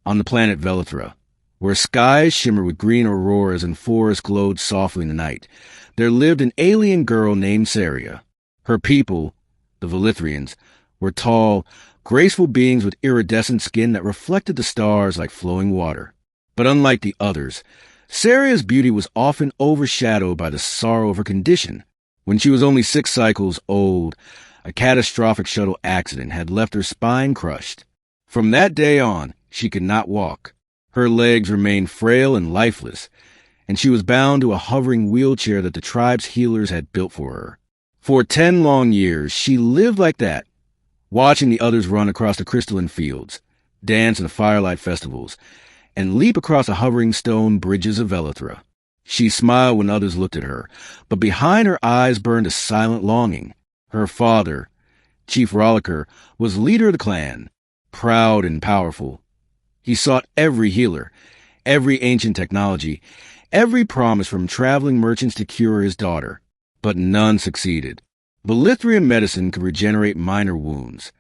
on the planet Velithra, where skies shimmered with green auroras and forests glowed softly in the night, there lived an alien girl named Saria. Her people, the Velithrians, were tall, graceful beings with iridescent skin that reflected the stars like flowing water. But unlike the others, Saria's beauty was often overshadowed by the sorrow of her condition. When she was only 6 cycles old, a catastrophic shuttle accident had left her spine crushed. From that day on, she could not walk. Her legs remained frail and lifeless, and she was bound to a hovering wheelchair that the tribe's healers had built for her. For 10 long years, she lived like that, watching the others run across the crystalline fields, dance in the firelight festivals, and leap across the hovering stone bridges of Velithra. She smiled when others looked at her, but behind her eyes burned a silent longing. Her father, Chief Rollicker, was leader of the clan, proud and powerful. He sought every healer, every ancient technology, every promise from traveling merchants to cure his daughter, but none succeeded. Velithrian medicine could regenerate minor wounds,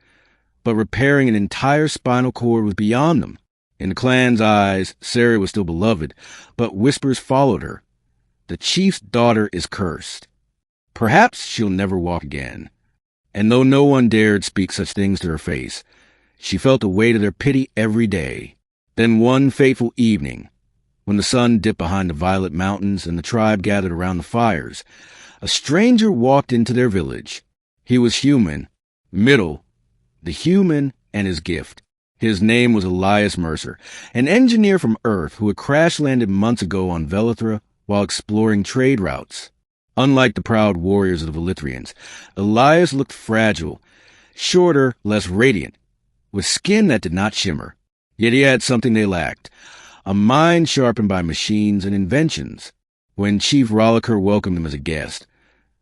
but repairing an entire spinal cord was beyond them. In the clan's eyes, Saria was still beloved, but whispers followed her. The chief's daughter is cursed. Perhaps she'll never walk again. And though no one dared speak such things to her face, she felt the weight of their pity every day. Then one fateful evening, when the sun dipped behind the violet mountains and the tribe gathered around the fires, a stranger walked into their village. He was human, the human and his gift. His name was Elias Mercer, an engineer from Earth who had crash-landed months ago on Velithra while exploring trade routes. Unlike the proud warriors of the Velithrians, Elias looked fragile, shorter, less radiant, with skin that did not shimmer. Yet he had something they lacked, a mind sharpened by machines and inventions. When Chief Rollicker welcomed him as a guest,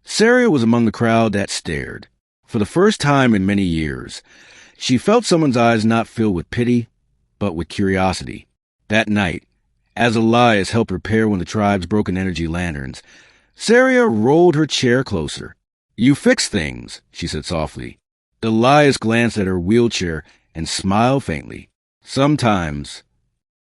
Saria was among the crowd that stared. For the first time in many years, she felt someone's eyes not filled with pity, but with curiosity. That night, as Elias helped repair one of the tribe's broken energy lanterns, Saria rolled her chair closer. "You fix things," she said softly. Elias glanced at her wheelchair and smiled faintly. "Sometimes."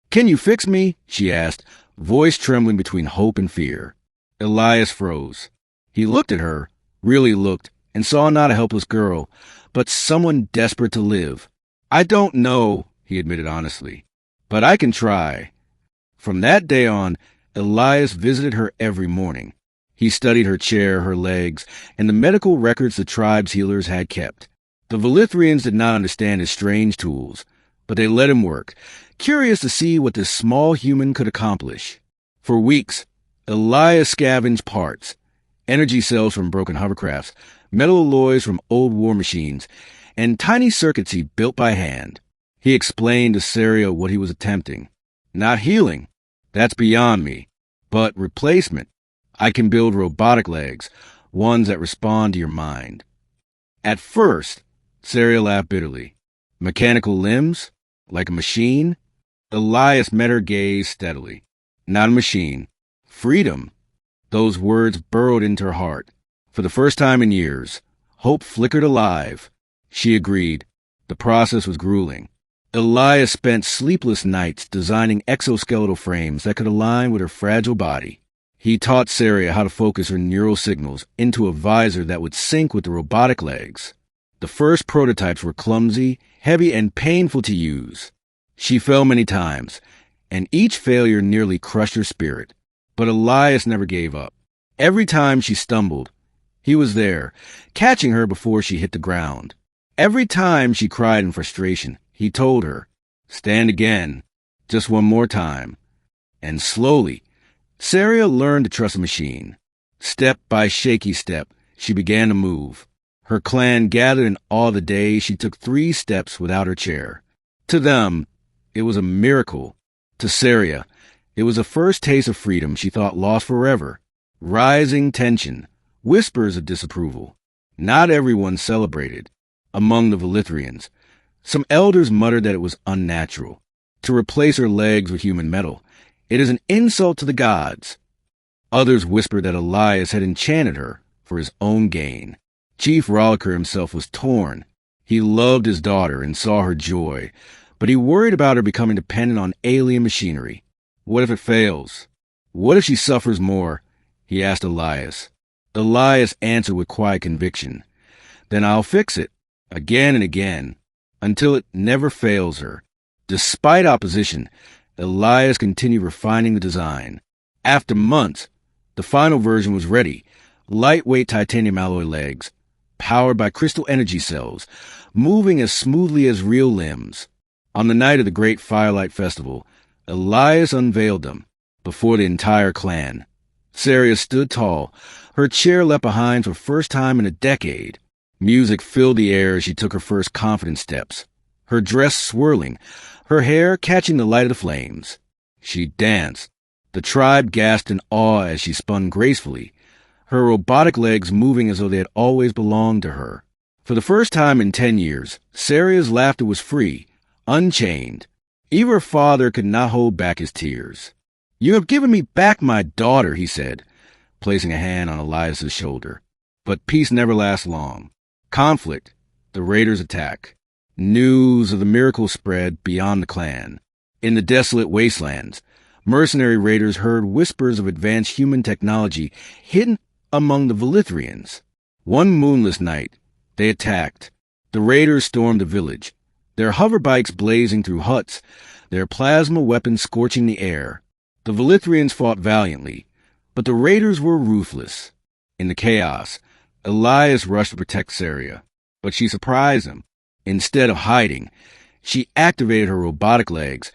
"Can you fix me?" she asked, voice trembling between hope and fear. Elias froze. He looked at her, really looked, and saw not a helpless girl, but someone desperate to live. "I don't know," he admitted honestly, "but I can try." From that day on, Elias visited her every morning. He studied her chair, her legs, and the medical records the tribe's healers had kept. The Velithrians did not understand his strange tools, but they let him work, curious to see what this small human could accomplish. For weeks, Elias scavenged parts, energy cells from broken hovercrafts, metal alloys from old war machines, and tiny circuits he built by hand. He explained to Saria what he was attempting. "Not healing, that's beyond me, but replacement. I can build robotic legs, ones that respond to your mind." At first, Saria laughed bitterly. "Mechanical limbs? Like a machine?" Elias met her gaze steadily. "Not a machine. Freedom." Those words burrowed into her heart. For the first time in years, hope flickered alive. She agreed. The process was grueling. Elias spent sleepless nights designing exoskeletal frames that could align with her fragile body. He taught Saria how to focus her neural signals into a visor that would sync with the robotic legs. The first prototypes were clumsy, heavy, and painful to use. She fell many times, and each failure nearly crushed her spirit. But Elias never gave up. Every time she stumbled, he was there, catching her before she hit the ground. Every time she cried in frustration, he told her, "Stand again, just one more time." And slowly, Saria learned to trust the machine. Step by shaky step, she began to move. Her clan gathered in awe the day she took 3 steps without her chair. To them, it was a miracle. To Saria, it was the first taste of freedom she thought lost forever. Rising tension, whispers of disapproval. Not everyone celebrated. Among the Velithrians, some elders muttered that it was unnatural. To replace her legs with human metal, it is an insult to the gods. Others whispered that Elias had enchanted her for his own gain. Chief Rollicker himself was torn. He loved his daughter and saw her joy, but he worried about her becoming dependent on alien machinery. What if it fails? What if she suffers more? He asked Elias. Elias answered with quiet conviction. Then I'll fix it, again and again, until it never fails her. Despite opposition, Elias continued refining the design. After months, the final version was ready. Lightweight titanium alloy legs, powered by crystal energy cells, moving as smoothly as real limbs. On the night of the Great Firelight Festival, Elias unveiled them before the entire clan. Saria stood tall, her chair left behind for the first time in a decade. Music filled the air as she took her first confident steps, her dress swirling, her hair catching the light of the flames. She danced. The tribe gasped in awe as she spun gracefully, her robotic legs moving as though they had always belonged to her. For the first time in 10 years, Saria's laughter was free, unchained. Even her father could not hold back his tears. You have given me back my daughter, he said, placing a hand on Elias's shoulder. But peace never lasts long. Conflict, the raiders' attack. News of the miracle spread beyond the clan. In the desolate wastelands, mercenary raiders heard whispers of advanced human technology hidden among the Velithrians. One moonless night, they attacked. The raiders stormed the village, their hoverbikes blazing through huts, their plasma weapons scorching the air. The Velithrians fought valiantly, but the raiders were ruthless. In the chaos, Elias rushed to protect Saria, but she surprised him. Instead of hiding, she activated her robotic legs,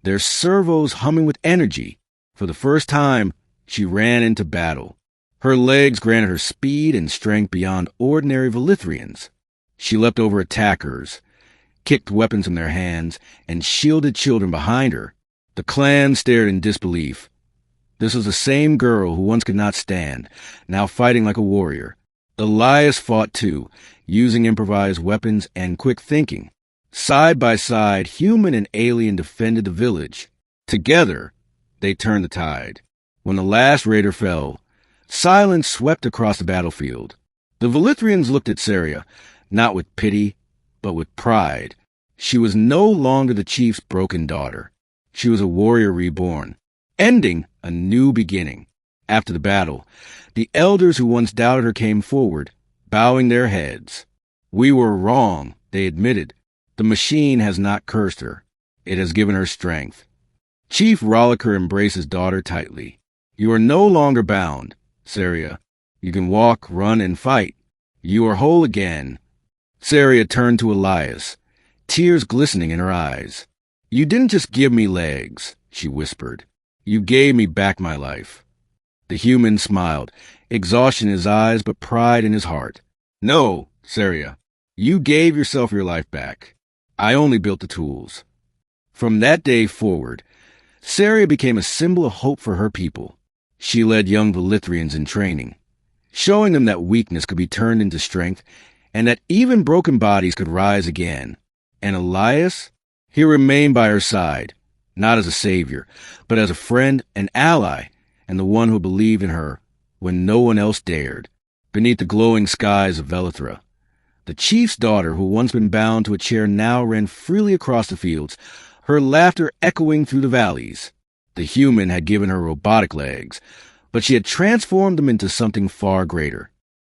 their servos humming with energy. For the first time, she ran into battle. Her legs granted her speed and strength beyond ordinary Velithrians. She leapt over attackers, kicked weapons from their hands, and shielded children behind her. The clan stared in disbelief. This was the same girl who once could not stand, now fighting like a warrior. Elias fought too, using improvised weapons and quick thinking. Side by side, human and alien defended the village. Together, they turned the tide. When the last raider fell, silence swept across the battlefield. The Velithrians looked at Saria, not with pity, but with pride. She was no longer the chief's broken daughter. She was a warrior reborn, ending a new beginning. After the battle, the elders who once doubted her came forward, bowing their heads. We were wrong, they admitted. The machine has not cursed her. It has given her strength. Chief Rollicker embraced his daughter tightly. You are no longer bound, Saria. You can walk, run, and fight. You are whole again. Saria turned to Elias, tears glistening in her eyes. You didn't just give me legs, she whispered. You gave me back my life. The human smiled, exhaustion in his eyes but pride in his heart. No, Saria, you gave yourself your life back. I only built the tools. From that day forward, Saria became a symbol of hope for her people. She led young Velithrians in training, showing them that weakness could be turned into strength and that even broken bodies could rise again. And Elias? He remained by her side, not as a savior, but as a friend, an ally, and the one who believed in her when no one else dared. Beneath the glowing skies of Velithra, the chief's daughter, who once been bound to a chair, now ran freely across the fields, her laughter echoing through the valleys. The human had given her robotic legs, but she had transformed them into something far greater.